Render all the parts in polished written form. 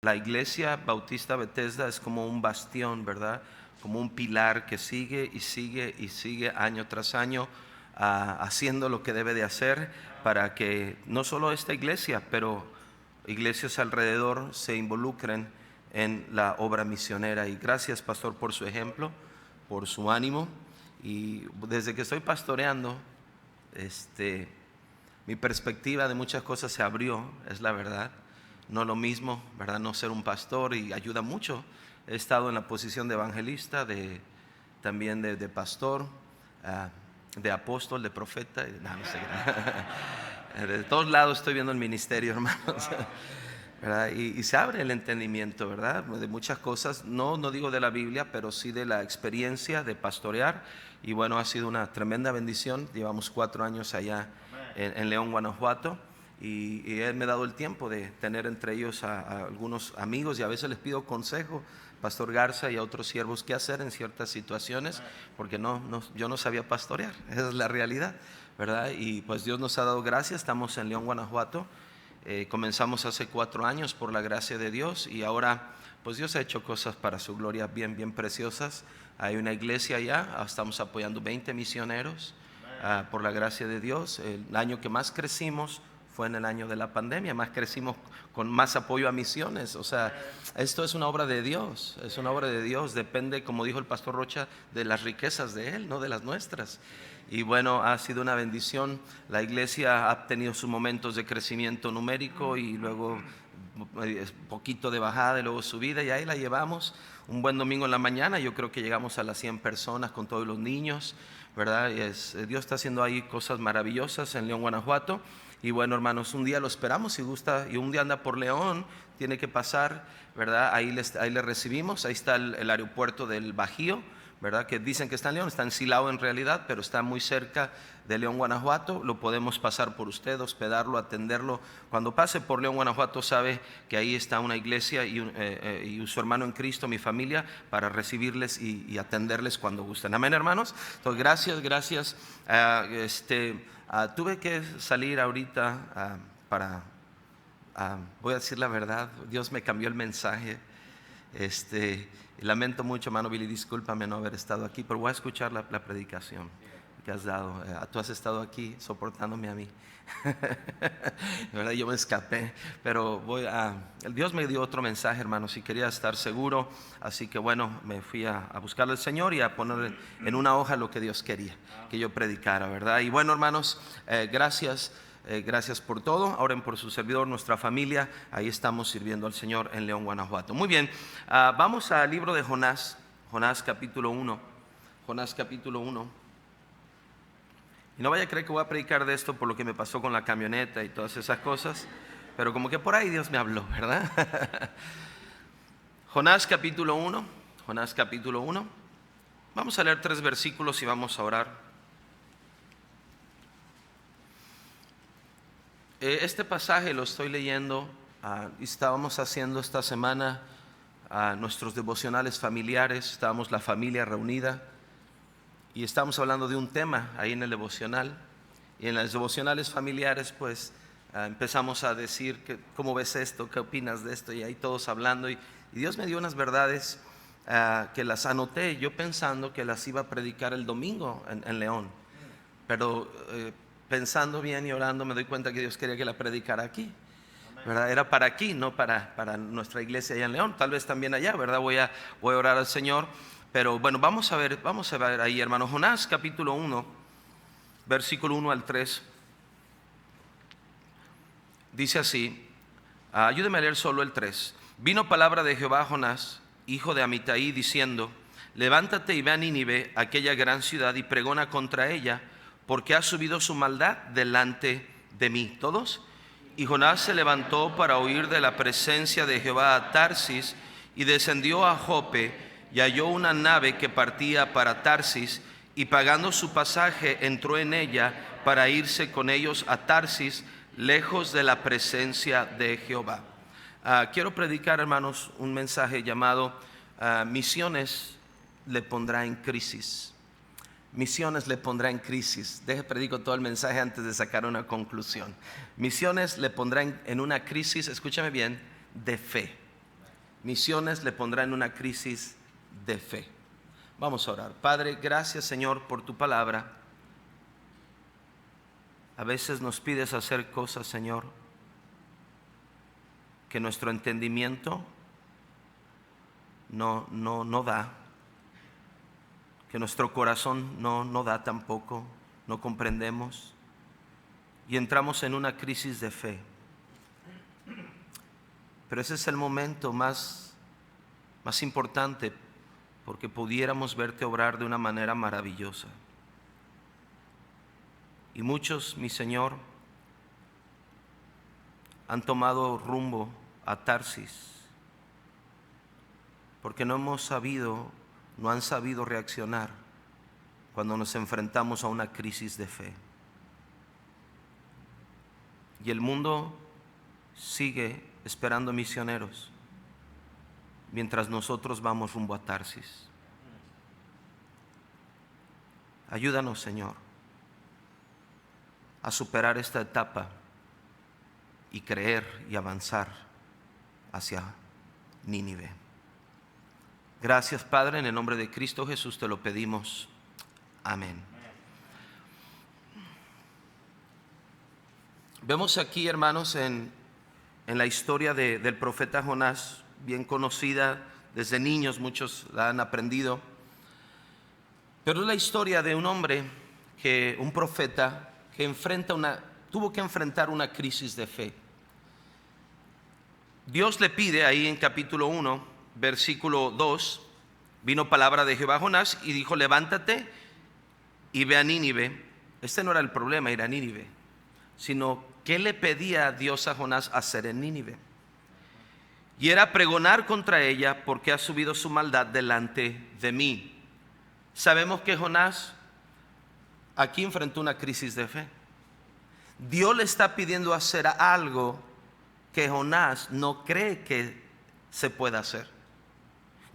La iglesia Bautista Bethesda es como un bastión, ¿verdad? Como un pilar que sigue y sigue y sigue año tras año, haciendo lo que debe de hacer para que no solo esta iglesia, pero iglesias alrededor se involucren en la obra misionera. Y gracias, pastor, por su ejemplo, por su ánimo. Y desde que estoy pastoreando, mi perspectiva de muchas cosas se abrió, es la verdad. No lo mismo, ¿verdad? No ser un pastor, y ayuda mucho. He estado en la posición de evangelista, también de pastor, de apóstol, de profeta. No, no sé. De todos lados estoy viendo el ministerio, hermanos. ¿Verdad? Y se abre el entendimiento, ¿verdad? De muchas cosas, no digo de la Biblia, pero sí de la experiencia de pastorear. Y bueno, ha sido una tremenda bendición. Llevamos 4 años allá en León, Guanajuato, y él me ha dado el tiempo de tener entre ellos a algunos amigos, y a veces les pido consejo, Pastor Garza y a otros siervos, qué hacer en ciertas situaciones, porque yo no sabía pastorear, esa es la realidad, ¿verdad? Y pues Dios nos ha dado gracia. Estamos en León, Guanajuato. Comenzamos hace 4 años por la gracia de Dios, y ahora pues Dios ha hecho cosas para su gloria bien preciosas. Hay una iglesia allá, estamos apoyando 20 misioneros por la gracia de Dios. El año que más crecimos fue en el año de la pandemia, más crecimos con más apoyo a misiones. O sea, esto es una obra de Dios, es una obra de Dios. Depende, como dijo el pastor Rocha, de las riquezas de Él, no de las nuestras. Y bueno, ha sido una bendición. La iglesia ha tenido sus momentos de crecimiento numérico, y luego poquito de bajada y luego subida, y ahí la llevamos. Un buen domingo en la mañana yo creo que llegamos a las 100 personas con todos los niños, ¿verdad? Dios está haciendo ahí cosas maravillosas en León, Guanajuato. Y bueno, hermanos, un día lo esperamos, si gusta, y un día anda por León, tiene que pasar, ¿verdad? Ahí le recibimos. Ahí está el aeropuerto del Bajío, ¿verdad? Que dicen que está en León, está en Silao en realidad, pero está muy cerca de León, Guanajuato. Lo podemos pasar por usted, hospedarlo, atenderlo. Cuando pase por León, Guanajuato, sabe que ahí está una iglesia y su hermano en Cristo, mi familia, para recibirles y atenderles cuando gusten. Amén, hermanos. Entonces, gracias. Tuve que salir ahorita voy a decir la verdad, Dios me cambió el mensaje. Lamento mucho, hermano Billy, discúlpame no haber estado aquí, pero voy a escuchar la predicación que has dado. Tú has estado aquí soportándome a mí. ¿Verdad? Yo me escapé, pero Dios me dio otro mensaje, hermanos, y quería estar seguro. Así que bueno, me fui a buscar al Señor y a poner en una hoja lo que Dios quería que yo predicara, ¿verdad? Y bueno, hermanos, gracias. Gracias por todo. Oren por su servidor, nuestra familia. Ahí estamos sirviendo al Señor en León, Guanajuato. Muy bien, vamos al libro de Jonás. Jonás capítulo 1. Jonás capítulo 1. Y no vaya a creer que voy a predicar de esto por lo que me pasó con la camioneta y todas esas cosas, pero como que por ahí Dios me habló, ¿verdad? Jonás capítulo 1. Jonás capítulo 1. Vamos a leer 3 versículos y vamos a orar. Este pasaje lo estoy leyendo, estábamos haciendo esta semana nuestros devocionales familiares. Estábamos la familia reunida y estábamos hablando de un tema ahí en el devocional, y en las devocionales familiares pues empezamos a decir cómo ves esto, qué opinas de esto, y ahí todos hablando, y Dios me dio unas verdades que las anoté, yo pensando que las iba a predicar el domingo en León, pero pensando bien y orando me doy cuenta que Dios quería que la predicara aquí, ¿verdad? Era para aquí, no para nuestra iglesia allá en León, tal vez también allá, ¿verdad? Voy a orar al Señor, pero bueno, vamos a ver ahí, hermano. Jonás capítulo 1, versículo 1 al 3, dice así. Ayúdeme a leer solo el 3. Vino palabra de Jehová a Jonás, hijo de Amitai, diciendo: levántate y ve a Nínive, aquella gran ciudad, y pregona contra ella, porque ha subido su maldad delante de mí. ¿Todos? Y Jonás se levantó para huir de la presencia de Jehová a Tarsis, y descendió a Jope, y halló una nave que partía para Tarsis, y pagando su pasaje entró en ella para irse con ellos a Tarsis, lejos de la presencia de Jehová. Quiero predicar, hermanos, un mensaje llamado misiones le pondrá en crisis. Misiones le pondrá en crisis. Predico todo el mensaje antes de sacar una conclusión. Misiones le pondrá en una crisis, escúchame bien, de fe. Misiones le pondrá en una crisis de fe. Vamos a orar. Padre, gracias, Señor, por tu palabra. A veces nos pides hacer cosas, Señor, que nuestro entendimiento no da, que nuestro corazón no da tampoco, no comprendemos, y entramos en una crisis de fe. Pero ese es el momento más importante, porque pudiéramos verte obrar de una manera maravillosa. Y muchos, mi Señor, han tomado rumbo a Tarsis, porque no han sabido reaccionar cuando nos enfrentamos a una crisis de fe. Y el mundo sigue esperando misioneros, mientras nosotros vamos rumbo a Tarsis. Ayúdanos, Señor, a superar esta etapa y creer y avanzar hacia Nínive. Gracias, Padre, en el nombre de Cristo Jesús te lo pedimos. Amén. Vemos aquí, hermanos, en la historia del profeta Jonás, bien conocida desde niños, muchos la han aprendido, pero es la historia de un hombre, un profeta que tuvo que enfrentar una crisis de fe. Dios le pide ahí en capítulo 1, versículo 2, vino palabra de Jehová a Jonás y dijo: levántate y ve a Nínive. Este no era el problema, ir a Nínive, sino ¿qué le pedía Dios a Jonás hacer en Nínive? Y era pregonar contra ella, porque ha subido su maldad delante de mí. Sabemos que Jonás aquí enfrentó una crisis de fe. Dios le está pidiendo hacer algo que Jonás no cree que se pueda hacer,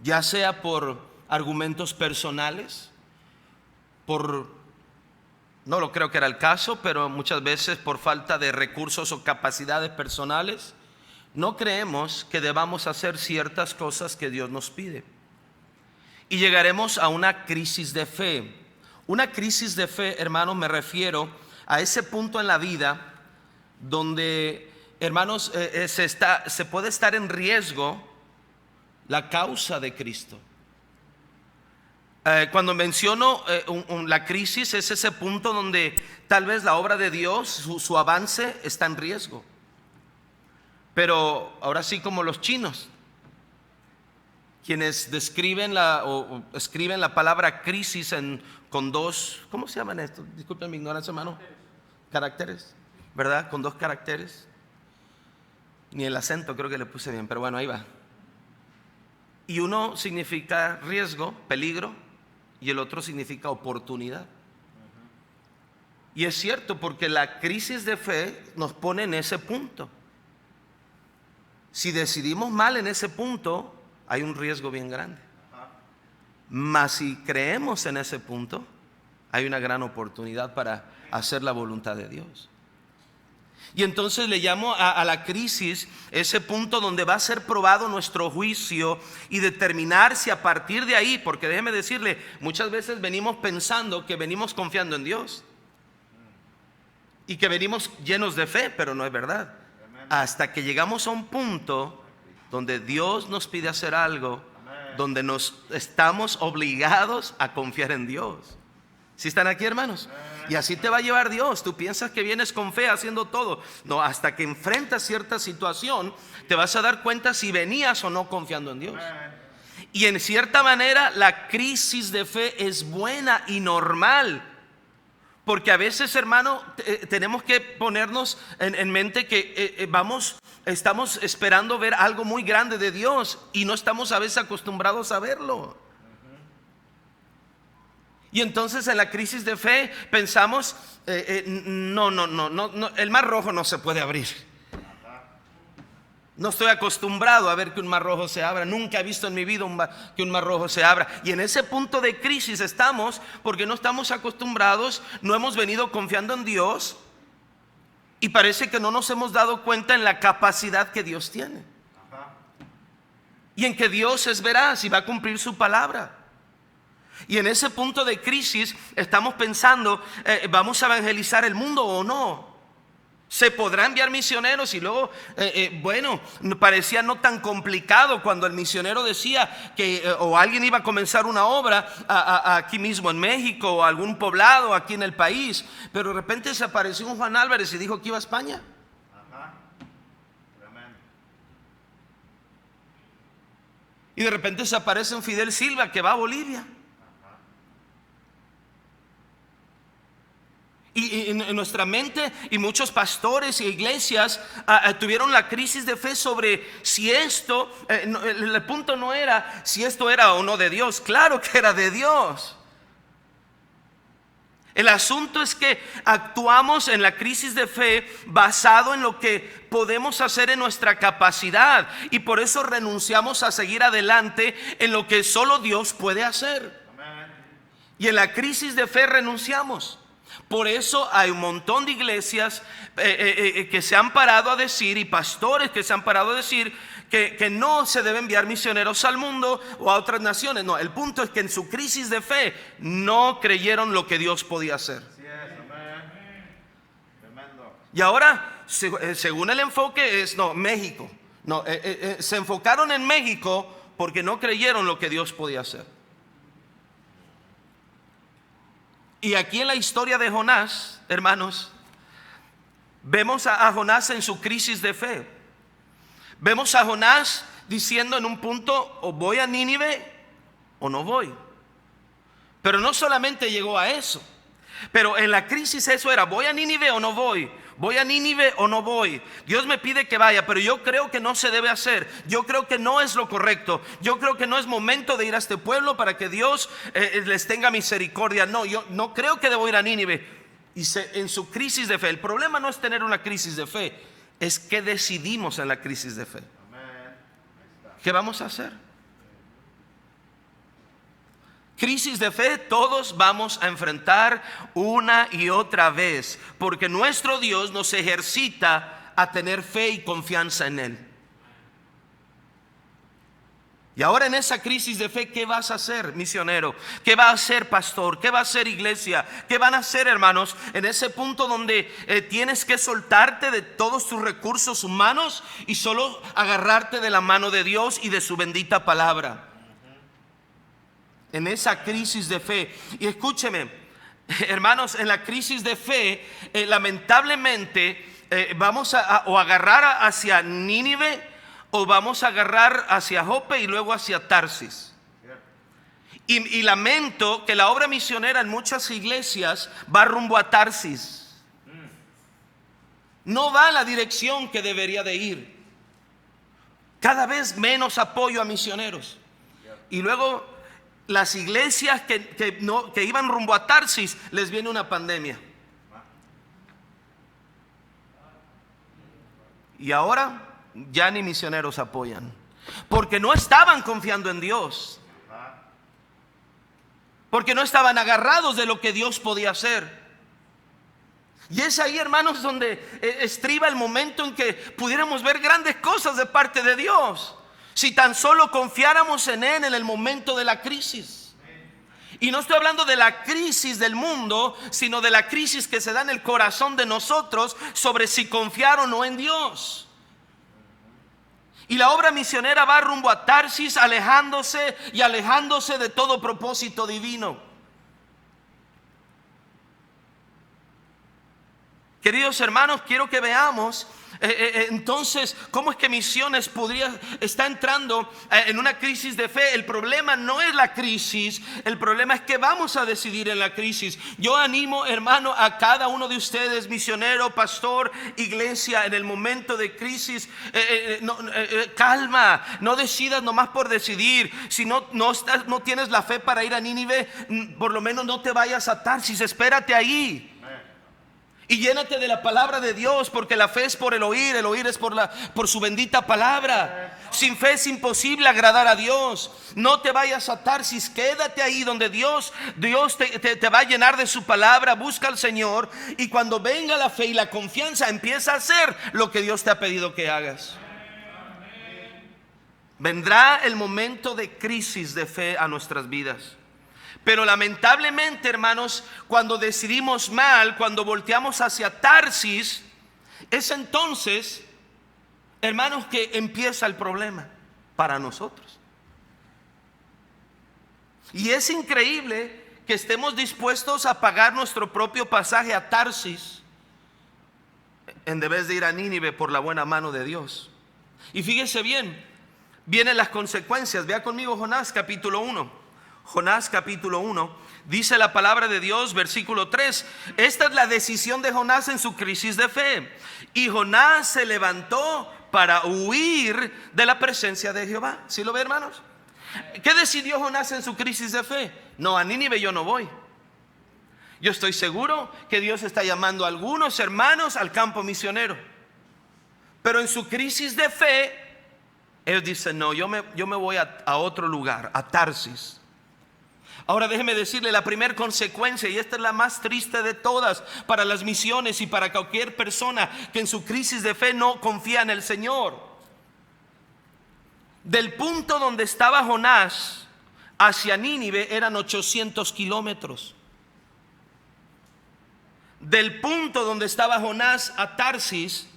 ya sea por argumentos personales, no lo creo que era el caso, pero muchas veces por falta de recursos o capacidades personales, no creemos que debamos hacer ciertas cosas que Dios nos pide. Y llegaremos a una crisis de fe. Una crisis de fe, hermanos, me refiero a ese punto en la vida donde, hermanos, se puede estar en riesgo la causa de Cristo. Cuando menciono la crisis, es ese punto donde tal vez la obra de Dios, su avance está en riesgo. Pero ahora sí, como los chinos, quienes describen o escriben la palabra crisis con dos, ¿cómo se llaman estos? Disculpen mi ignorancia, hermano. Caracteres, ¿verdad? Con dos caracteres. Ni el acento creo que le puse bien, pero bueno, ahí va. Y uno significa riesgo, peligro, y el otro significa oportunidad. Y es cierto, porque la crisis de fe nos pone en ese punto. Si decidimos mal en ese punto, hay un riesgo bien grande. Mas si creemos en ese punto, hay una gran oportunidad para hacer la voluntad de Dios. Y entonces le llamo a la crisis ese punto donde va a ser probado nuestro juicio y determinar si a partir de ahí, porque déjeme decirle, muchas veces venimos pensando que venimos confiando en Dios y que venimos llenos de fe, pero no es verdad. Hasta que llegamos a un punto donde Dios nos pide hacer algo, donde nos estamos obligados a confiar en Dios. ¿Sí están aquí, hermanos? Y así te va a llevar Dios. Tú piensas que vienes con fe haciendo todo. No, hasta que enfrentas cierta situación, te vas a dar cuenta si venías o no confiando en Dios. Y en cierta manera la crisis de fe es buena y normal. Porque a veces, hermano, tenemos que ponernos en mente que estamos esperando ver algo muy grande de Dios y no estamos a veces acostumbrados a verlo. Y entonces en la crisis de fe pensamos, no, el mar rojo no se puede abrir. No estoy acostumbrado a ver que un mar rojo se abra. Nunca he visto en mi vida que un mar rojo se abra. Y en ese punto de crisis estamos porque no estamos acostumbrados, no hemos venido confiando en Dios y parece que no nos hemos dado cuenta en la capacidad que Dios tiene. y en que Dios es veraz y va a cumplir su palabra. Y en ese punto de crisis estamos pensando, ¿vamos a evangelizar el mundo o no? ¿Se podrá enviar misioneros? Y luego, bueno, parecía no tan complicado cuando el misionero decía que o alguien iba a comenzar una obra aquí mismo en México o algún poblado aquí en el país. Pero de repente se apareció un Juan Álvarez y dijo que iba a España. Y de repente se aparece un Fidel Silva que va a Bolivia. Y en nuestra mente, y muchos pastores y iglesias tuvieron la crisis de fe sobre si esto, el punto no era si esto era o no de Dios. Claro que era de Dios. El asunto es que actuamos en la crisis de fe basado en lo que podemos hacer en nuestra capacidad, y por eso renunciamos a seguir adelante en lo que solo Dios puede hacer. Y en la crisis de fe renunciamos. Por eso hay un montón de iglesias que se han parado a decir, y pastores que se han parado a decir que no se deben enviar misioneros al mundo o a otras naciones. No, el punto es que en su crisis de fe no creyeron lo que Dios podía hacer. Y ahora, según el enfoque es, no, México. No, se enfocaron en México porque no creyeron lo que Dios podía hacer. Y aquí en la historia de Jonás, hermanos, vemos a Jonás en su crisis de fe. Vemos a Jonás diciendo en un punto, o voy a Nínive o no voy. Pero no solamente llegó a eso, pero en la crisis eso era, voy a Nínive o no voy. Voy a Nínive o no voy. Dios me pide que vaya, pero yo creo que no se debe hacer. Yo creo que no es lo correcto. Yo creo que no es momento de ir a este pueblo para que Dios les tenga misericordia. No, yo no creo que debo ir a Nínive. Y en su crisis de fe, el problema no es tener una crisis de fe, es que decidimos en la crisis de fe. ¿Qué vamos a hacer? Crisis de fe todos vamos a enfrentar una y otra vez, porque nuestro Dios nos ejercita a tener fe y confianza en Él. Y ahora en esa crisis de fe, ¿qué vas a hacer, misionero? ¿Qué va a hacer, pastor? ¿Qué va a hacer, iglesia? ¿Qué van a hacer, hermanos? En ese punto donde tienes que soltarte de todos tus recursos humanos y solo agarrarte de la mano de Dios y de su bendita palabra. En esa crisis de fe. Y escúcheme, hermanos, en la crisis de fe, lamentablemente vamos o agarrar hacia Nínive, o vamos a agarrar hacia Jope y luego hacia Tarsis. Y lamento que la obra misionera en muchas iglesias va rumbo a Tarsis. No va a la dirección que debería de ir. Cada vez menos apoyo a misioneros. Y luego las iglesias que iban rumbo a Tarsis, les viene una pandemia. Y ahora ya ni misioneros apoyan, porque no estaban confiando en Dios, porque no estaban agarrados de lo que Dios podía hacer. Y es ahí, hermanos, donde estriba el momento en que pudiéramos ver grandes cosas de parte de Dios, si tan solo confiáramos en Él en el momento de la crisis. Y no estoy hablando de la crisis del mundo, sino de la crisis que se da en el corazón de nosotros sobre si confiar o no en Dios. Y la obra misionera va rumbo a Tarsis, alejándose de todo propósito divino. Queridos hermanos, quiero que veamos entonces cómo es que misiones está entrando en una crisis de fe. El problema no es la crisis, el problema es que vamos a decidir en la crisis. Yo animo, hermano, a cada uno de ustedes, misionero, pastor, iglesia, en el momento de crisis, calma, no decidas nomás por decidir. Si no tienes la fe para ir a Nínive, por lo menos no te vayas a Tarsis, espérate ahí. Y llénate de la palabra de Dios, porque la fe es por el oír es por su bendita palabra. Sin fe es imposible agradar a Dios. No te vayas a Tarsis, quédate ahí donde Dios te va a llenar de su palabra. Busca al Señor, y cuando venga la fe y la confianza, empieza a hacer lo que Dios te ha pedido que hagas. Vendrá el momento de crisis de fe a nuestras vidas. Pero lamentablemente, hermanos, cuando decidimos mal, cuando volteamos hacia Tarsis, es entonces, hermanos, que empieza el problema para nosotros. Y es increíble que estemos dispuestos a pagar nuestro propio pasaje a Tarsis en vez de ir a Nínive por la buena mano de Dios. Y fíjese bien, vienen las consecuencias. Vea conmigo Jonás capítulo 1. Jonás capítulo 1, dice la palabra de Dios, versículo 3. Esta es la decisión de Jonás en su crisis de fe. Y Jonás se levantó para huir de la presencia de Jehová. ¿Sí lo ve, hermanos? ¿Qué decidió Jonás en su crisis de fe? No, a Nínive yo no voy. Yo estoy seguro que Dios está llamando a algunos hermanos al campo misionero. Pero en su crisis de fe, ellos dicen, no, yo me voy a otro lugar, a Tarsis. Ahora déjeme decirle la primera consecuencia, y esta es la más triste de todas para las misiones y para cualquier persona que en su crisis de fe no confía en el Señor. Del punto donde estaba Jonás hacia Nínive eran 800 kilómetros. Del punto donde estaba Jonás a Tarsis,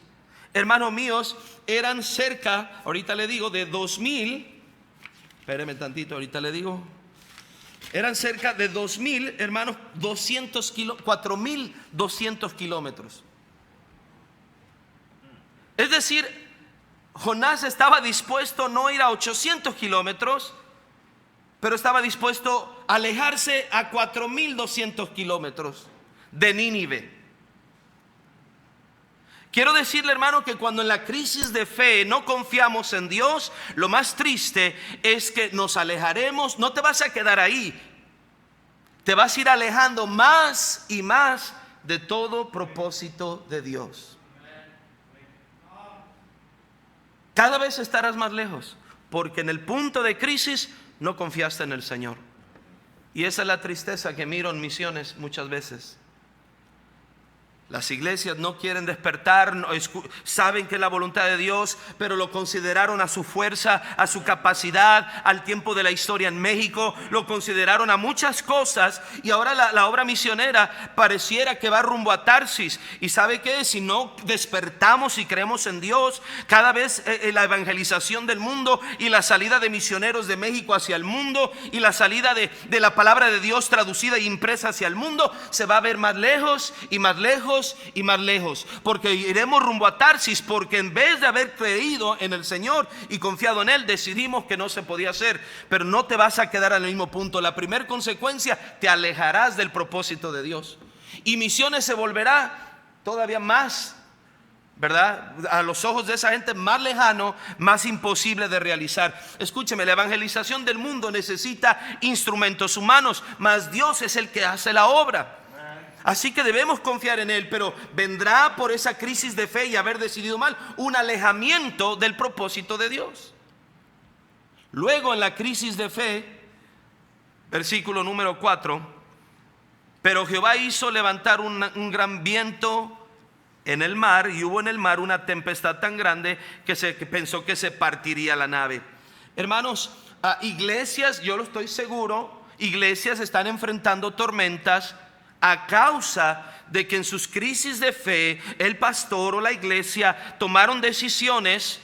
hermanos míos, eran cerca, ahorita le digo, de 2000. Espéreme tantito, ahorita le digo. Eran cerca de 2000, hermanos, 4200 kilómetros. Es decir, Jonás estaba dispuesto no a ir a 800 kilómetros, pero estaba dispuesto a alejarse a 4200 kilómetros de Nínive. Quiero decirle, hermano, que cuando en la crisis de fe no confiamos en Dios, lo más triste es que nos alejaremos. No te vas a quedar ahí, te vas a ir alejando más y más de todo propósito de Dios. Cada vez estarás más lejos, porque en el punto de crisis no confiaste en el Señor. Y esa es la tristeza que miro en misiones muchas veces. Las iglesias no quieren despertar, saben que es la voluntad de Dios, pero lo consideraron a su fuerza, a su capacidad, al tiempo de la historia en México, lo consideraron a muchas cosas, y ahora la obra misionera pareciera que va rumbo a Tarsis. ¿Y sabe qué? Si no despertamos y creemos en Dios, cada vez la evangelización del mundo y la salida de misioneros de México hacia el mundo y la salida de la palabra de Dios traducida e impresa hacia el mundo se va a ver más lejos y más lejos y más lejos, porque iremos rumbo a Tarsis, porque en vez de haber creído en el Señor y confiado en Él, decidimos que no se podía hacer. Pero no te vas a quedar al mismo punto. La primera consecuencia, te alejarás del propósito de Dios, y misiones se volverá todavía más, ¿verdad?, a los ojos de esa gente más lejano, más imposible de realizar. Escúcheme, la evangelización del mundo necesita instrumentos humanos, mas Dios es el que hace la obra. Así que debemos confiar en Él, pero vendrá por esa crisis de fe y haber decidido mal un alejamiento del propósito de Dios. Luego, en la crisis de fe, versículo número 4, pero Jehová hizo levantar un gran viento en el mar, y hubo en el mar una tempestad tan grande que pensó que se partiría la nave. Hermanos, iglesias, yo lo estoy seguro, iglesias están enfrentando tormentas a causa de que en sus crisis de fe el pastor o la iglesia tomaron decisiones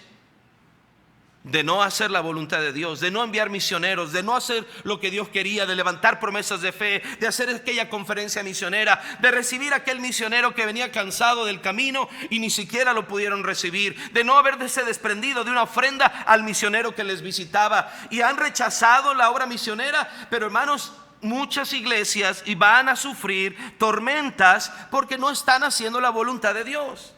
de no hacer la voluntad de Dios, de no enviar misioneros, de no hacer lo que Dios quería, de levantar promesas de fe, de hacer aquella conferencia misionera, de recibir a aquel misionero que venía cansado del camino y ni siquiera lo pudieron recibir, de no haberse desprendido de una ofrenda al misionero que les visitaba, y han rechazado la obra misionera. Pero hermanos, muchas iglesias van a sufrir tormentas porque no están haciendo la voluntad de Dios.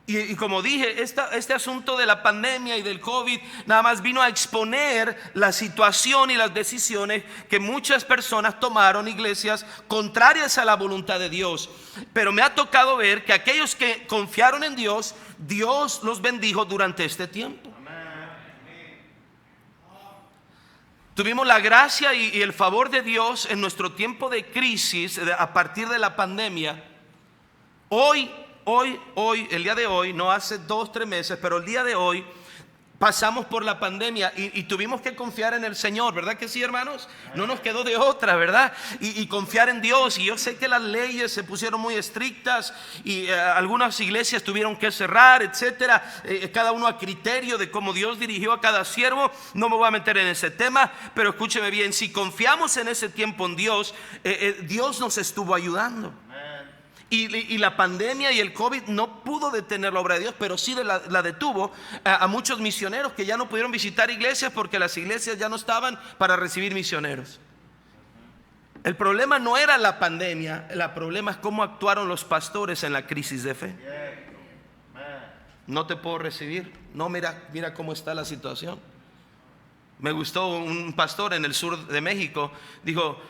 Y como dije, este asunto de la pandemia y del COVID nada más vino a exponer la situación y las decisiones que muchas personas tomaron, iglesias contrarias a la voluntad de Dios. Pero me ha tocado ver que aquellos que confiaron en Dios, Dios los bendijo durante este tiempo. Tuvimos la gracia y el favor de Dios en nuestro tiempo de crisis a partir de la pandemia. Hoy, el día de hoy, no hace 2-3 meses, pero el día de hoy, Pasamos por la pandemia y tuvimos que confiar en el Señor, ¿verdad que sí, hermanos? No nos quedó de otra, ¿verdad? Y confiar en Dios. Y yo sé que las leyes se pusieron muy estrictas y algunas iglesias tuvieron que cerrar, etcétera. Cada uno a criterio de cómo Dios dirigió a cada siervo. No me voy a meter en ese tema, pero escúcheme bien, si confiamos en ese tiempo en Dios, Dios nos estuvo ayudando. Y la pandemia y el COVID no pudo detener la obra de Dios, pero sí la detuvo a muchos misioneros que ya no pudieron visitar iglesias porque las iglesias ya no estaban para recibir misioneros. El problema no era la pandemia, el problema es cómo actuaron los pastores en la crisis de fe. No te puedo recibir. No, mira cómo está la situación. Me gustó un pastor en el sur de México. Dijo,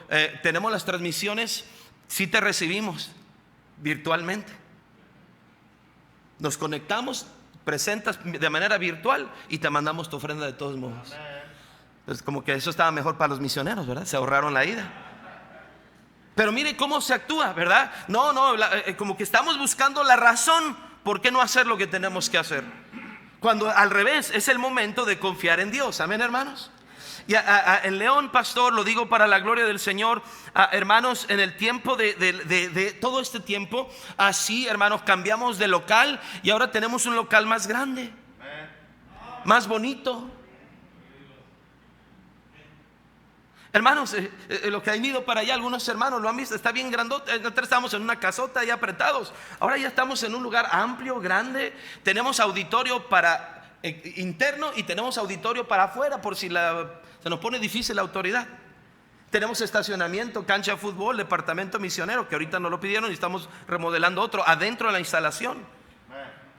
tenemos las transmisiones, sí te recibimos virtualmente. Nos conectamos, presentas de manera virtual y te mandamos tu ofrenda de todos modos. Entonces como que eso estaba mejor para los misioneros, ¿verdad? Se ahorraron la ida. Pero mire cómo se actúa, ¿verdad? Como que estamos buscando la razón por qué no hacer lo que tenemos que hacer, cuando al revés es el momento de confiar en Dios. Amén, hermanos. Y en León, pastor, lo digo para la gloria del Señor, hermanos, en el tiempo de todo este tiempo, así, hermanos, cambiamos de local y ahora tenemos un local más grande, más bonito. Hermanos, los que han ido para allá, algunos hermanos lo han visto, está bien grandote. Nosotros estábamos en una casota ahí apretados. Ahora ya estamos en un lugar amplio, grande. Tenemos auditorio para interno y tenemos auditorio para afuera por si se nos pone difícil la autoridad. Tenemos estacionamiento, cancha de fútbol, departamento misionero, que ahorita no lo pidieron y estamos remodelando otro adentro de la instalación.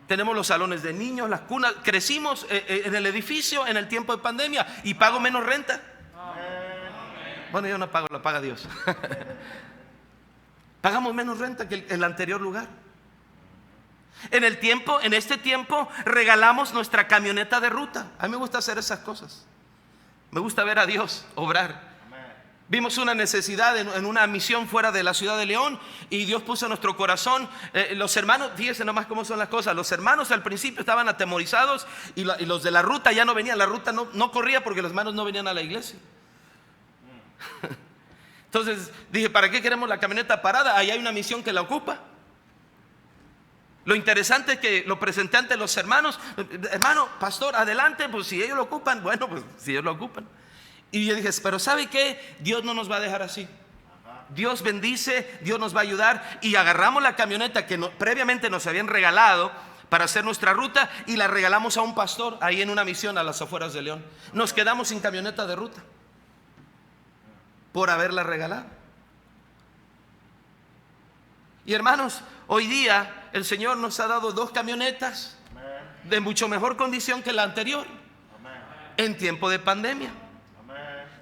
Tenemos los salones de niños, las cunas. Crecimos en el edificio en el tiempo de pandemia y pago menos renta. Bueno, yo no pago, la paga Dios. Pagamos menos renta que el anterior lugar. En este tiempo regalamos nuestra camioneta de ruta. A mí me gusta hacer esas cosas. Me gusta ver a Dios obrar. Vimos una necesidad en una misión fuera de la ciudad de León y Dios puso en nuestro corazón. Los hermanos, fíjense nomás cómo son las cosas. Los hermanos al principio estaban atemorizados y los de la ruta ya no venían. La ruta no corría porque los hermanos no venían a la iglesia. Entonces dije, ¿para qué queremos la camioneta parada? Ahí hay una misión que la ocupa. Lo interesante es que lo presenté ante los hermanos. Hermano, pastor, adelante, pues si ellos lo ocupan. Bueno, pues si ellos lo ocupan. Y yo dije, pero ¿sabe qué? Dios no nos va a dejar así. Dios bendice, Dios nos va a ayudar. Y agarramos la camioneta que previamente nos habían regalado para hacer nuestra ruta y la regalamos a un pastor ahí en una misión a las afueras de León. Nos quedamos sin camioneta de ruta por haberla regalado. Y hermanos, hoy día el Señor nos ha dado 2 camionetas de mucho mejor condición que la anterior. En tiempo de pandemia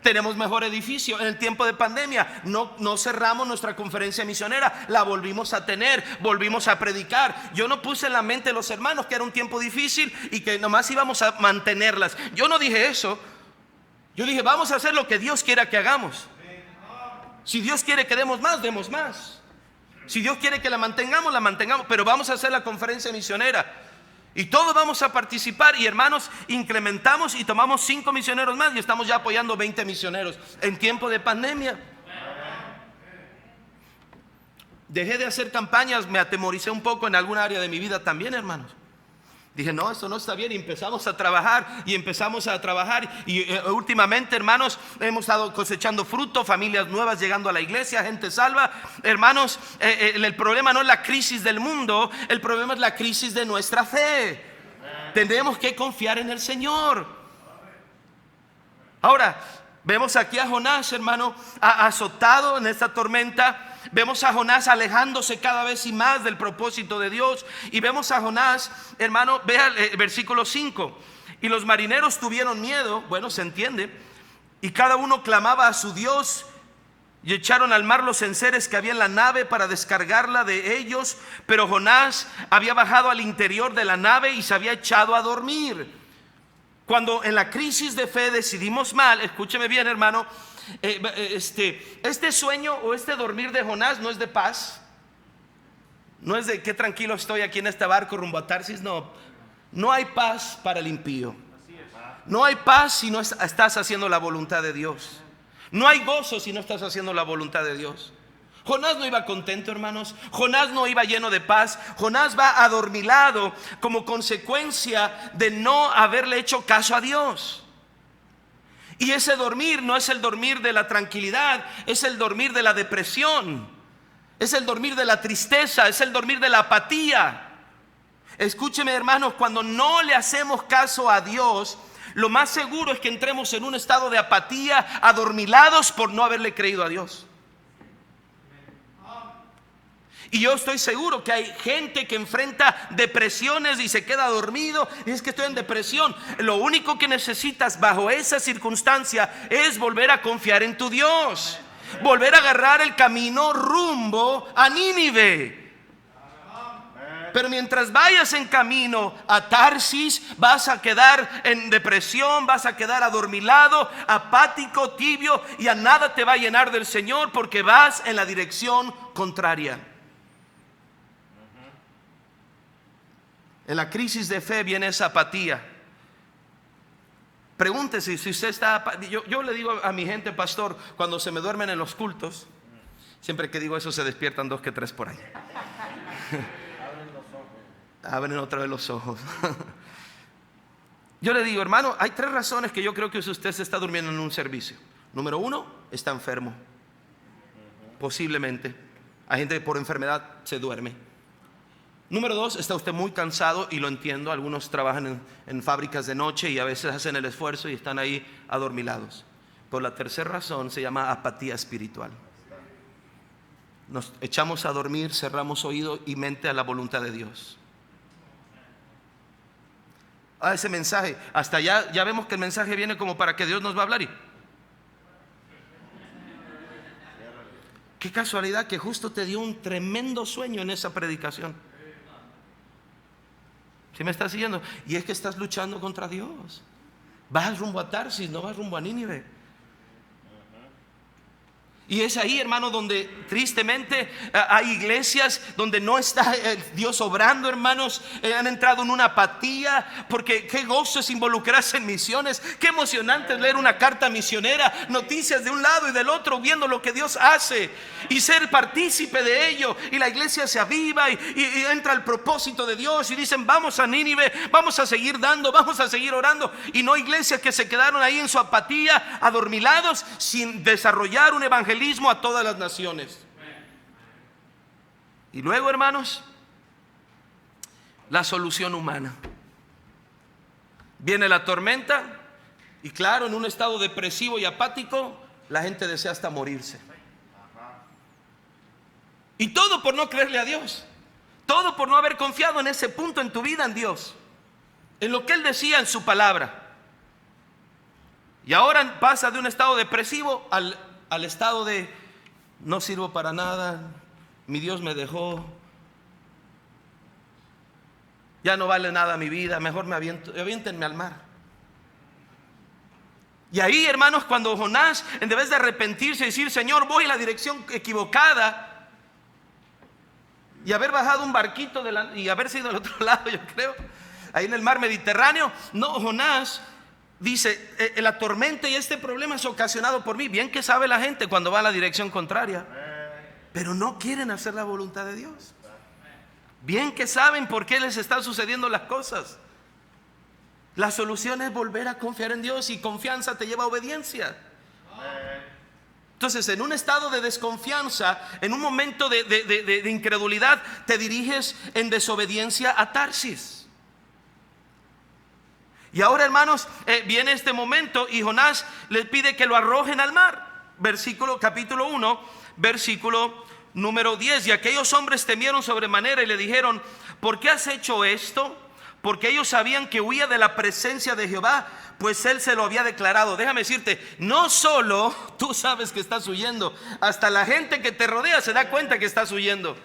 tenemos mejor edificio. En el tiempo de pandemia no cerramos nuestra conferencia misionera, la volvimos a tener, volvimos a predicar. Yo no puse en la mente de los hermanos que era un tiempo difícil y que nomás íbamos a mantenerlas. Yo no dije eso. Yo dije, vamos a hacer lo que Dios quiera que hagamos. Si Dios quiere que demos más. Si Dios quiere que la mantengamos, pero vamos a hacer la conferencia misionera y todos vamos a participar. Y hermanos, incrementamos y tomamos 5 misioneros más y estamos ya apoyando 20 misioneros en tiempo de pandemia. Dejé de hacer campañas, me atemoricé un poco en alguna área de mi vida también, hermanos. Dije, no, esto no está bien. Y empezamos a trabajar. Y últimamente, hermanos, hemos estado cosechando fruto. Familias nuevas llegando a la iglesia, gente salva. Hermanos, el problema no es la crisis del mundo. El problema es la crisis de nuestra fe. Tenemos que confiar en el Señor. Ahora, vemos aquí a Jonás, hermano, azotado en esta tormenta. Vemos a Jonás alejándose cada vez y más del propósito de Dios. Y vemos a Jonás, hermano, vea el versículo 5. Y los marineros tuvieron miedo, bueno, se entiende, y cada uno clamaba a su Dios. Y echaron al mar los enseres que había en la nave para descargarla de ellos. Pero Jonás había bajado al interior de la nave y se había echado a dormir. Cuando en la crisis de fe decidimos mal, escúcheme bien, hermano, este sueño o este dormir de Jonás no es de paz. No es de qué tranquilo estoy aquí en este barco rumbo a Tarsis. No hay paz para el impío. No hay paz si no estás haciendo la voluntad de Dios. No hay gozo si no estás haciendo la voluntad de Dios. Jonás no iba contento, hermanos. Jonás no iba lleno de paz. Jonás va adormilado como consecuencia de no haberle hecho caso a Dios. Y ese dormir no es el dormir de la tranquilidad, es el dormir de la depresión, es el dormir de la tristeza, es el dormir de la apatía. Escúcheme, hermanos, cuando no le hacemos caso a Dios, lo más seguro es que entremos en un estado de apatía, adormilados por no haberle creído a Dios. Y yo estoy seguro que hay gente que enfrenta depresiones y se queda dormido y es que estoy en depresión. Lo único que necesitas bajo esa circunstancia es volver a confiar en tu Dios, volver a agarrar el camino rumbo a Nínive. Pero mientras vayas en camino a Tarsis, vas a quedar en depresión, vas a quedar adormilado, apático, tibio, y a nada te va a llenar del Señor porque vas en la dirección contraria. En la crisis de fe viene esa apatía. Pregúntese si usted está. Yo le digo a mi gente, pastor, cuando se me duermen en los cultos, siempre que digo eso se despiertan 2 que 3 por ahí. Abren otra vez los ojos. Yo le digo, hermano, hay 3 razones que yo creo que usted se está durmiendo en un servicio. Número 1, está enfermo. Posiblemente. Hay gente que por enfermedad se duerme. Número 2, está usted muy cansado, y lo entiendo. Algunos trabajan en fábricas de noche y a veces hacen el esfuerzo y están ahí adormilados. Pero la tercera razón se llama apatía espiritual. Nos echamos a dormir, cerramos oído y mente a la voluntad de Dios. A ese mensaje, hasta ya vemos que el mensaje viene como para que Dios nos va a hablar. Qué casualidad que justo te dio un tremendo sueño en esa predicación. ¿Sí me estás siguiendo? Y es que estás luchando contra Dios. Vas rumbo a Tarsis, no vas rumbo a Nínive. Y es ahí, hermano, donde tristemente hay iglesias donde no está Dios obrando, hermanos. Han entrado en una apatía, porque qué gozo es involucrarse en misiones. Qué emocionante es leer una carta misionera, noticias de un lado y del otro, viendo lo que Dios hace y ser partícipe de ello. Y la iglesia se aviva y entra el propósito de Dios y dicen, vamos a Nínive, vamos a seguir dando, vamos a seguir orando. Y no iglesias que se quedaron ahí en su apatía, adormilados, sin desarrollar un evangelismo a todas las naciones. Y luego, hermanos, la solución humana. Viene la tormenta y claro, en un estado depresivo y apático, la gente desea hasta morirse. Y todo por no creerle a Dios. Todo por no haber confiado en ese punto en tu vida en Dios, en lo que Él decía en su palabra. Y ahora pasa de un estado depresivo al estado de no sirvo para nada, mi Dios me dejó, ya no vale nada mi vida, mejor aviéntenme al mar. Y ahí, hermanos, cuando Jonás, en vez de arrepentirse y decir, Señor, voy en la dirección equivocada, y haber bajado un barquito y haber sido al otro lado, yo creo, ahí en el mar Mediterráneo, no, Jonás dice, la tormenta y este problema es ocasionado por mí. Bien que sabe la gente cuando va a la dirección contraria, pero no quieren hacer la voluntad de Dios. Bien que saben por qué les están sucediendo las cosas. La solución es volver a confiar en Dios, y confianza te lleva a obediencia. Entonces, en un estado de desconfianza, en un momento de incredulidad, te diriges en desobediencia a Tarsis. Y ahora, hermanos, viene este momento y Jonás les pide que lo arrojen al mar. Capítulo 1, versículo número 10. Y aquellos hombres temieron sobremanera y le dijeron, ¿por qué has hecho esto? Porque ellos sabían que huía de la presencia de Jehová, pues Él se lo había declarado. Déjame decirte, no solo tú sabes que estás huyendo, hasta la gente que te rodea se da cuenta que estás huyendo.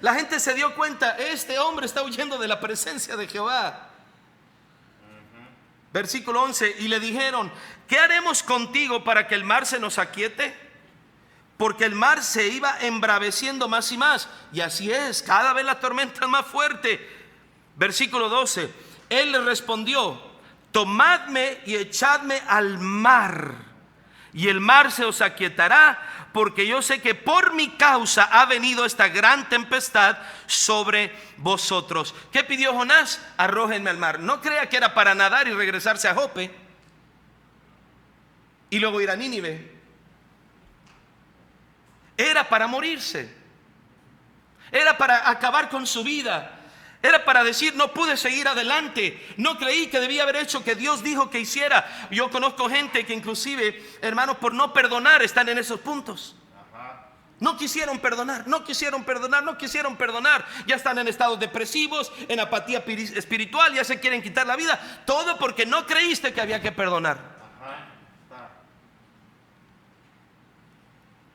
La gente se dio cuenta, este hombre está huyendo de la presencia de Jehová. Versículo 11, y le dijeron, ¿qué haremos contigo para que el mar se nos aquiete? Porque el mar se iba embraveciendo más y más. Y así es, cada vez la tormenta es más fuerte. Versículo 12, Él le respondió: tomadme y echadme al mar, y el mar se os aquietará, porque yo sé que por mi causa ha venido esta gran tempestad sobre vosotros. ¿Qué pidió Jonás? Arrójenme al mar. No crea que era para nadar y regresarse a Jope y luego ir a Nínive. Era para morirse, era para acabar con su vida, era para decir: no pude seguir adelante, no creí que debía haber hecho que Dios dijo que hiciera. Yo conozco gente que inclusive, hermanos, por no perdonar están en esos puntos. No quisieron perdonar, no quisieron perdonar, no quisieron perdonar. Ya están en estados depresivos, en apatía espiritual, ya se quieren quitar la vida. Todo porque no creíste que había que perdonar.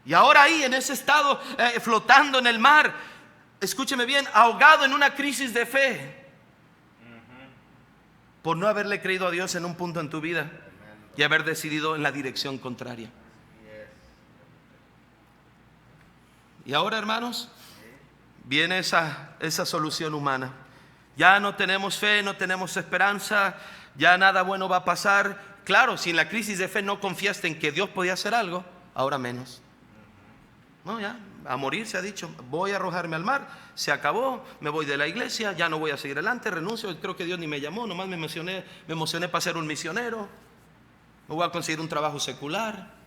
Y ahora ahí en ese estado, flotando en el mar, escúcheme bien, ahogado en una crisis de fe, por no haberle creído a Dios en un punto en tu vida y haber decidido en la dirección contraria. Y ahora, hermanos, viene esa solución humana. Ya no tenemos fe, no tenemos esperanza, ya nada bueno va a pasar. Claro, si en la crisis de fe no confiaste en que Dios podía hacer algo, ahora menos. No, ya, a morir se ha dicho: voy a arrojarme al mar, se acabó, me voy de la iglesia, ya no voy a seguir adelante, renuncio, creo que Dios ni me llamó, nomás me emocioné para ser un misionero, me voy a conseguir un trabajo secular.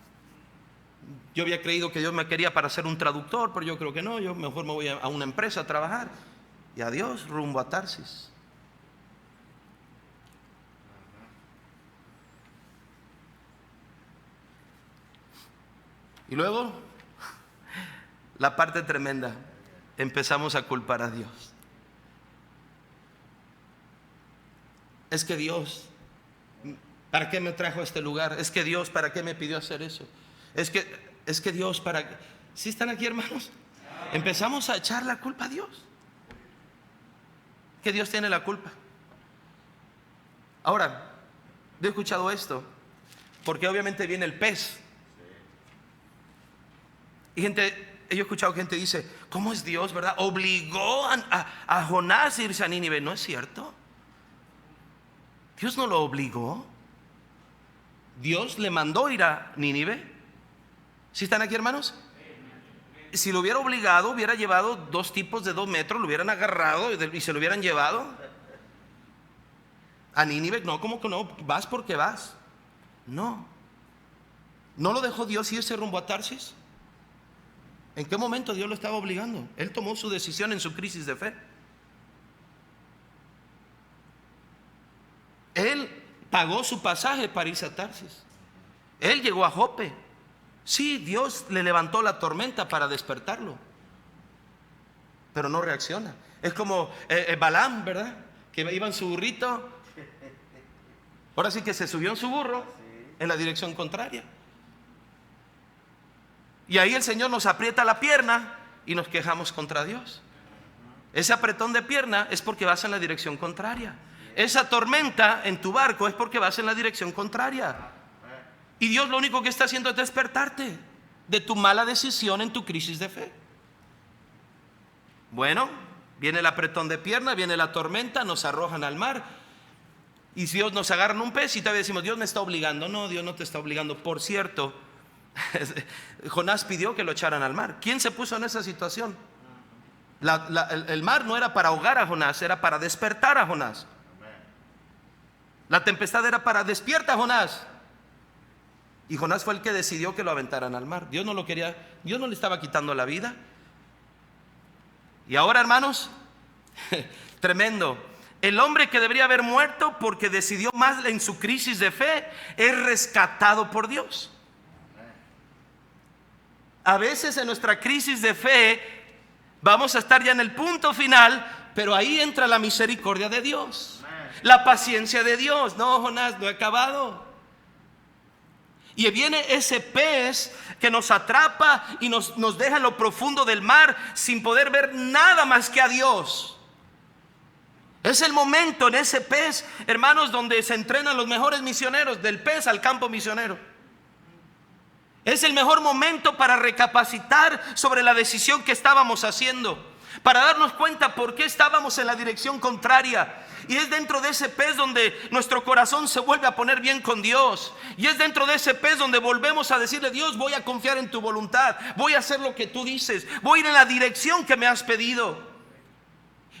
Yo había creído que Dios me quería para ser un traductor, pero yo creo que no, yo mejor me voy a una empresa a trabajar. Y adiós, rumbo a Tarsis. Y luego, la parte tremenda, empezamos a culpar a Dios. Es que Dios, ¿para qué me trajo a este lugar? Es que Dios, ¿para qué me pidió hacer eso? Es que Dios, ¿para qué? ¿Sí están aquí, hermanos? Empezamos a echar la culpa a Dios, que Dios tiene la culpa. Ahora, yo he escuchado esto, porque obviamente viene el pez. Y gente, yo he escuchado gente dice: ¿cómo es Dios, verdad? Obligó a Jonás a irse a Nínive. No es cierto. Dios no lo obligó. Dios le mandó ir a Nínive. ¿Sí están aquí, hermanos? Si lo hubiera obligado, hubiera llevado 2 tipos de 2 metros, lo hubieran agarrado y se lo hubieran llevado a Nínive. No, ¿cómo que no? Vas porque vas. No. ¿No lo dejó Dios irse rumbo a Tarsis? ¿En qué momento Dios lo estaba obligando? Él tomó su decisión en su crisis de fe. Él pagó su pasaje para irse a Tarsis. Él llegó a Jope. Sí, Dios le levantó la tormenta para despertarlo, pero no reacciona. Es como Balaam, ¿verdad? Que iba en su burrito. Ahora sí que se subió en su burro en la dirección contraria. Y ahí el Señor nos aprieta la pierna y nos quejamos contra Dios. Ese apretón de pierna es porque vas en la dirección contraria. Esa tormenta en tu barco es porque vas en la dirección contraria. Y Dios lo único que está haciendo es despertarte de tu mala decisión en tu crisis de fe. Bueno, viene el apretón de pierna, viene la tormenta, nos arrojan al mar. Y si Dios nos agarra en un pez y todavía decimos: Dios me está obligando. No, Dios no te está obligando. Por cierto, Jonás pidió que lo echaran al mar. ¿Quién se puso en esa situación? El mar no era para ahogar a Jonás, era para despertar a Jonás. La tempestad era para: despierta, Jonás. Y Jonás fue el que decidió que lo aventaran al mar. Dios no lo quería, Dios no le estaba quitando la vida. Y ahora, hermanos, tremendo. El hombre que debería haber muerto porque decidió más en su crisis de fe es rescatado por Dios. A veces en nuestra crisis de fe vamos a estar ya en el punto final, pero ahí entra la misericordia de Dios, la paciencia de Dios. No, Jonás, no he acabado. Y viene ese pez que nos atrapa y nos deja en lo profundo del mar sin poder ver nada más que a Dios. Es el momento en ese pez, hermanos, donde se entrenan los mejores misioneros, del pez al campo misionero. Es el mejor momento para recapacitar sobre la decisión que estábamos haciendo. para darnos cuenta por qué estábamos en la dirección contraria. Y es dentro de ese pez donde nuestro corazón se vuelve a poner bien con Dios. Y es dentro de ese pez donde volvemos a decirle: Dios, voy a confiar en tu voluntad, voy a hacer lo que tú dices, voy a ir en la dirección que me has pedido.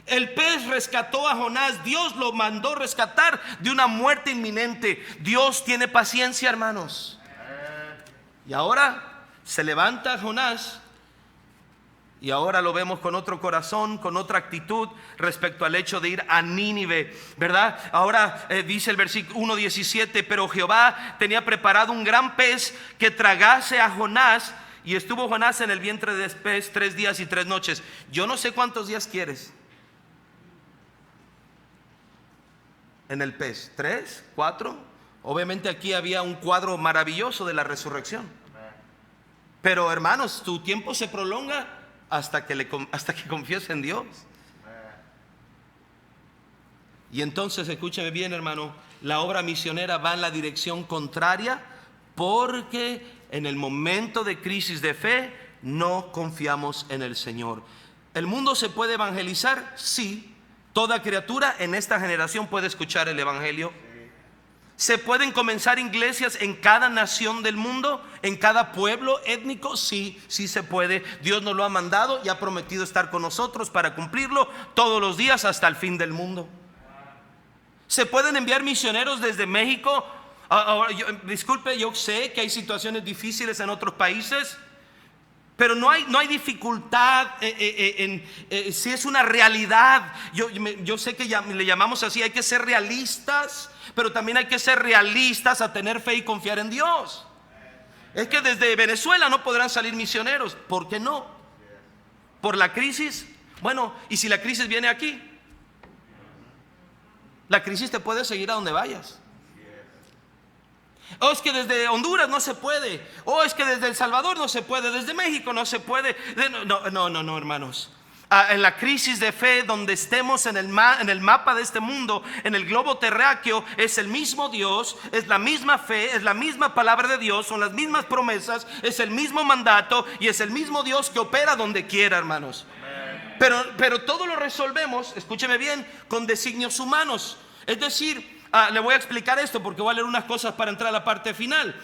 El pez rescató a Jonás. Dios lo mandó rescatar de una muerte inminente. Dios tiene paciencia, hermanos. Y ahora se levanta Jonás, y ahora lo vemos con otro corazón, con otra actitud respecto al hecho de ir a Nínive, ¿verdad? Ahora dice el versículo 1:17: pero Jehová tenía preparado un gran pez que tragase a Jonás, y estuvo Jonás en el vientre del pez 3 días y 3 noches. Yo no sé cuántos días quieres en el pez, 3, 4. Obviamente aquí había un cuadro maravilloso de la resurrección. Pero hermanos, tu tiempo se prolonga hasta que confíes en Dios. Y entonces, escúcheme bien, hermano, la obra misionera va en la dirección contraria, porque en el momento de crisis de fe no confiamos en el Señor. ¿El mundo se puede evangelizar? Sí. Toda criatura en esta generación puede escuchar el evangelio. ¿Se pueden comenzar iglesias en cada nación del mundo, en cada pueblo étnico? Sí, sí se puede. Dios nos lo ha mandado y ha prometido estar con nosotros para cumplirlo todos los días hasta el fin del mundo. ¿Se pueden enviar misioneros desde México? Disculpe, yo sé que hay situaciones difíciles en otros países, pero no hay dificultad si es una realidad. Yo sé que le llamamos así, hay que ser realistas, pero también hay que ser realistas a tener fe y confiar en Dios. Es que desde Venezuela no podrán salir misioneros. ¿Por qué no? ¿Por la crisis? Bueno, ¿y si la crisis viene aquí? La crisis te puede seguir a donde vayas. Es que desde Honduras no se puede. Es que desde El Salvador no se puede. Desde México no se puede. No, hermanos. En la crisis de fe donde estemos en el mapa de este mundo, en el globo terráqueo, es el mismo Dios, es la misma fe, es la misma palabra de Dios, son las mismas promesas, es el mismo mandato y es el mismo Dios que opera donde quiera, hermanos. Pero todo lo resolvemos, escúcheme bien, con designios humanos. Es decir, le voy a explicar esto porque voy a leer unas cosas para entrar a la parte final.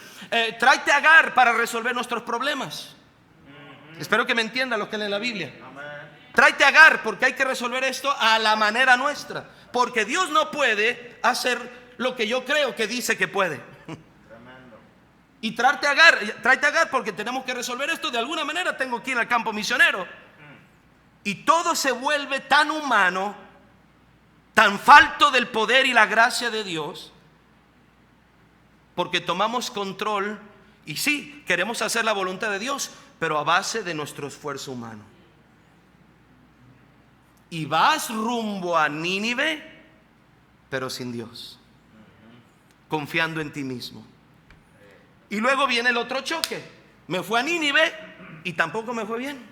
Tráete a Agar para resolver nuestros problemas. Espero que me entiendan los que leen la Biblia. Tráete a Agar porque hay que resolver esto a la manera nuestra, porque Dios no puede hacer lo que yo creo que dice que puede. Y tráete a Agar porque tenemos que resolver esto de alguna manera. Tengo que ir al campo misionero. Y todo se vuelve tan humano, tan falto del poder y la gracia de Dios, porque tomamos control. Y sí, queremos hacer la voluntad de Dios, pero a base de nuestro esfuerzo humano. Y vas rumbo a Nínive, pero sin Dios, confiando en ti mismo. Y luego viene el otro choque. Me fue a Nínive y tampoco me fue bien.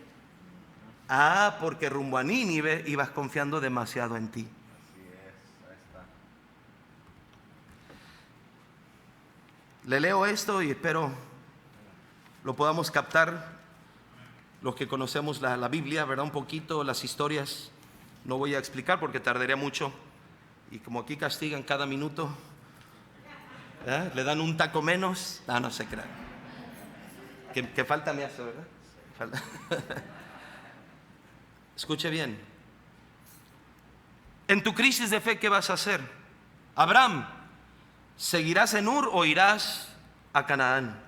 Porque rumbo a Nínive ibas confiando demasiado en ti. Le leo esto y espero lo podamos captar los que conocemos la Biblia, ¿verdad? Un poquito las historias. No voy a explicar porque tardaría mucho. Y como aquí castigan cada minuto, ¿verdad? Le dan un taco menos. No se crean. Que falta me hace, ¿verdad? Falta. Escuche bien. En tu crisis de fe, ¿qué vas a hacer? Abraham, ¿seguirás en Ur o irás a Canaán?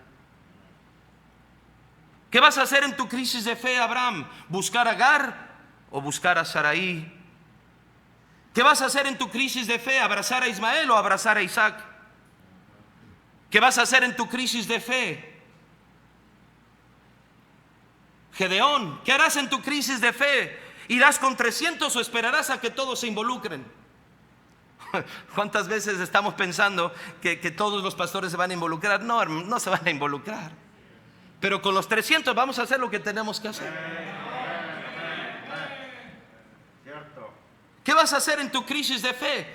¿Qué vas a hacer en tu crisis de fe, Abraham? ¿Buscar a Agar o buscar a Sarai? ¿Qué vas a hacer en tu crisis de fe? ¿Abrazar a Ismael o abrazar a Isaac? ¿Qué vas a hacer en tu crisis de fe? Gedeón, ¿qué harás en tu crisis de fe? ¿Irás con 300 o esperarás a que todos se involucren? ¿Cuántas veces estamos pensando que todos los pastores se van a involucrar? No se van a involucrar. Pero con los 300 vamos a hacer lo que tenemos que hacer. ¿Qué vas a hacer en tu crisis de fe?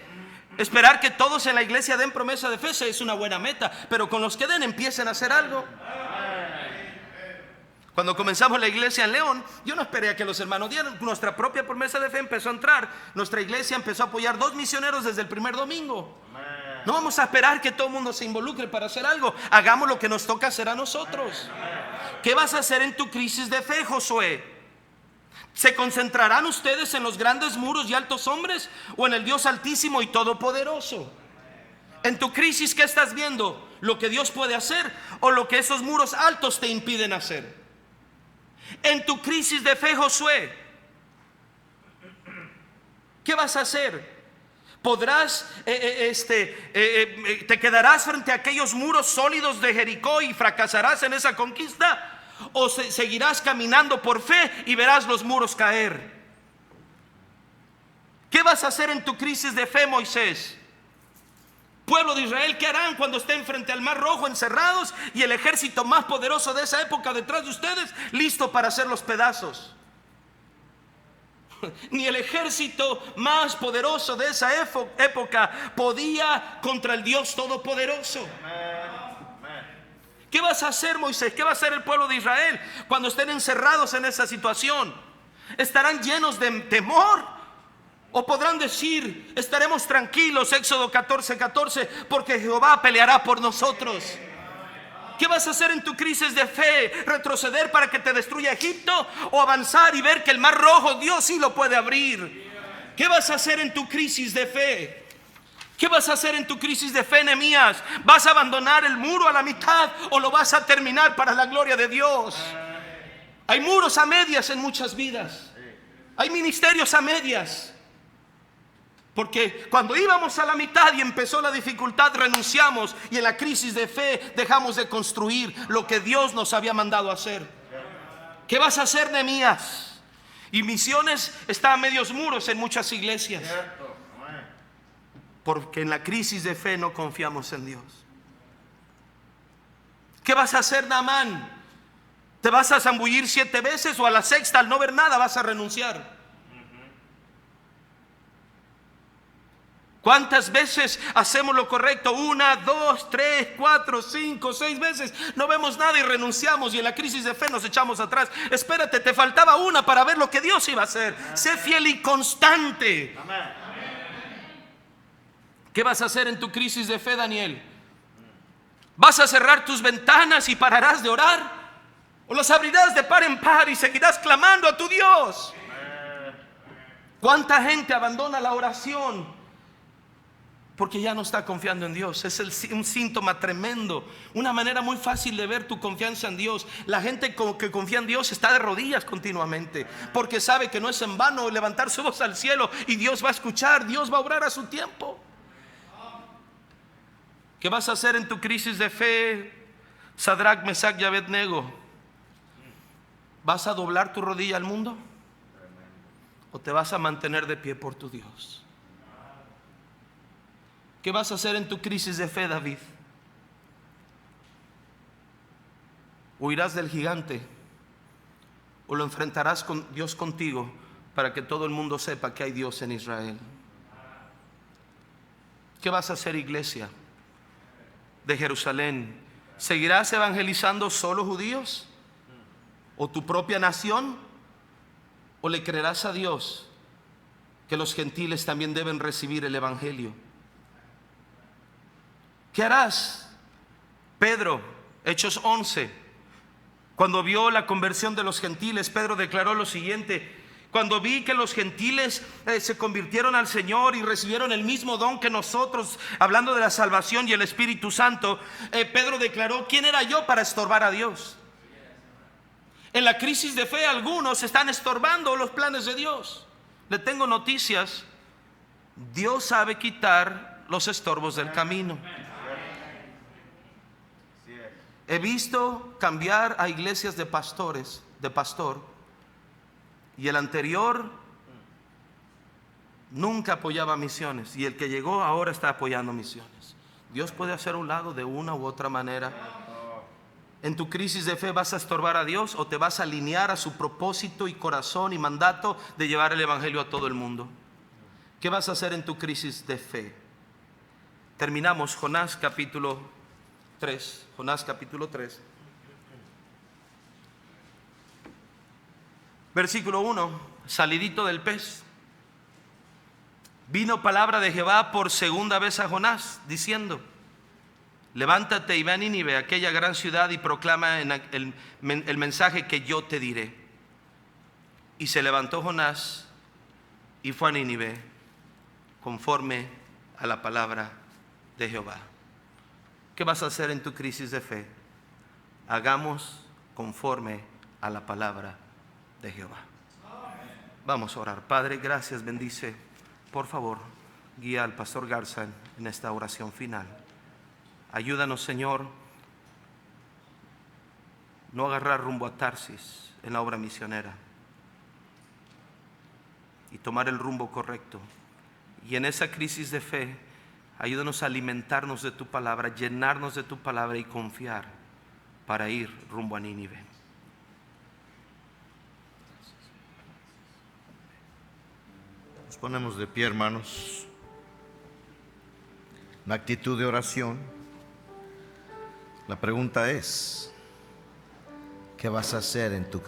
Esperar que todos en la iglesia den promesa de fe es una buena meta, pero con los que den empiecen a hacer algo. Cuando comenzamos la iglesia en León, yo no esperé a que los hermanos dieran. Nuestra propia promesa de fe empezó a entrar. Nuestra iglesia empezó a apoyar 2 misioneros desde el primer domingo. No vamos a esperar que todo el mundo se involucre para hacer algo. Hagamos lo que nos toca hacer a nosotros. ¿Qué vas a hacer en tu crisis de fe, Josué? ¿Se concentrarán ustedes en los grandes muros y altos hombres o en el Dios altísimo y todopoderoso? En tu crisis, ¿qué estás viendo? ¿Lo que Dios puede hacer o lo que esos muros altos te impiden hacer? En tu crisis de fe, Josué, ¿qué vas a hacer? ¿Podrás, te quedarás frente a aquellos muros sólidos de Jericó y fracasarás en esa conquista? ¿O seguirás caminando por fe y verás los muros caer? ¿Qué vas a hacer en tu crisis de fe, Moisés? Pueblo de Israel, ¿qué harán cuando estén frente al Mar Rojo encerrados y el ejército más poderoso de esa época detrás de ustedes, listo para hacer los pedazos? Ni el ejército más poderoso de esa época podía contra el Dios todopoderoso. ¿Qué vas a hacer, Moisés? ¿Qué va a hacer el pueblo de Israel cuando estén encerrados en esa situación? ¿Estarán llenos de temor? ¿O podrán decir, estaremos tranquilos, Éxodo 14:14, porque Jehová peleará por nosotros? ¿Qué vas a hacer en tu crisis de fe? ¿Retroceder para que te destruya Egipto? ¿O avanzar y ver que el Mar Rojo Dios sí lo puede abrir? ¿Qué vas a hacer en tu crisis de fe? ¿Qué vas a hacer en tu crisis de fe, Nehemías? ¿Vas a abandonar el muro a la mitad o lo vas a terminar para la gloria de Dios? Hay muros a medias en muchas vidas. Hay ministerios a medias. Porque cuando íbamos a la mitad y empezó la dificultad, renunciamos, y en la crisis de fe dejamos de construir lo que Dios nos había mandado hacer. ¿Qué vas a hacer, Nehemías? Y misiones está a medios muros en muchas iglesias, porque en la crisis de fe no confiamos en Dios. ¿Qué vas a hacer, Naamán? ¿Te vas a zambullir 7 veces o a la 6ª, al no ver nada, vas a renunciar? ¿Cuántas veces hacemos lo correcto? 1, 2, 3, 4, 5, 6 veces. No vemos nada y renunciamos, y en la crisis de fe nos echamos atrás. Espérate, te faltaba una para ver lo que Dios iba a hacer. Sé fiel y constante. ¿Qué vas a hacer en tu crisis de fe, Daniel? ¿Vas a cerrar tus ventanas y pararás de orar? ¿O las abrirás de par en par y seguirás clamando a tu Dios? ¿Cuánta gente abandona la oración porque ya no está confiando en Dios? Es un síntoma tremendo, una manera muy fácil de ver tu confianza en Dios. La gente que confía en Dios está de rodillas continuamente, porque sabe que no es en vano levantar su voz al cielo y Dios va a escuchar, Dios va a obrar a su tiempo. ¿Qué vas a hacer en tu crisis de fe, Sadrach, Mesach y Abednego? ¿Vas a doblar tu rodilla al mundo o te vas a mantener de pie por tu Dios? ¿Qué vas a hacer en tu crisis de fe, David? ¿Huirás del gigante o lo enfrentarás con Dios contigo para que todo el mundo sepa que hay Dios en Israel? ¿Qué vas a hacer, iglesia de Jerusalén? ¿Seguirás evangelizando solo judíos o tu propia nación? ¿O le creerás a Dios que los gentiles también deben recibir el evangelio? ¿Qué harás? Pedro, Hechos 11, cuando vio la conversión de los gentiles, Pedro declaró lo siguiente: cuando vi que los gentiles se convirtieron al Señor y recibieron el mismo don que nosotros, hablando de la salvación y el Espíritu Santo, Pedro declaró: ¿quién era yo para estorbar a Dios? En la crisis de fe algunos están estorbando los planes de Dios. Le tengo noticias: Dios sabe quitar los estorbos del camino. He visto cambiar a iglesias de pastor, y el anterior nunca apoyaba misiones, y el que llegó ahora está apoyando misiones. Dios puede hacer un lado de una u otra manera. En tu crisis de fe, ¿vas a estorbar a Dios o te vas a alinear a su propósito y corazón y mandato de llevar el evangelio a todo el mundo? ¿Qué vas a hacer en tu crisis de fe? Terminamos Jonás capítulo 3. Jonás capítulo 3. Versículo 1, salidito del pez. Vino palabra de Jehová por segunda vez a Jonás, diciendo: levántate y ve a Nínive, aquella gran ciudad, y proclama el mensaje que yo te diré. Y se levantó Jonás y fue a Nínive, conforme a la palabra de Jehová. ¿Qué vas a hacer en tu crisis de fe? Hagamos conforme a la palabra de Jehová. Vamos a orar. Padre, gracias, bendice. Por favor, guía al pastor Garza en esta oración final. Ayúdanos, Señor, no agarrar rumbo a Tarsis en la obra misionera y tomar el rumbo correcto. Y en esa crisis de fe, ayúdanos a alimentarnos de tu palabra, llenarnos de tu palabra y confiar para ir rumbo a Nínive. Nos ponemos de pie, hermanos, en actitud de oración. La pregunta es: ¿qué vas a hacer en tu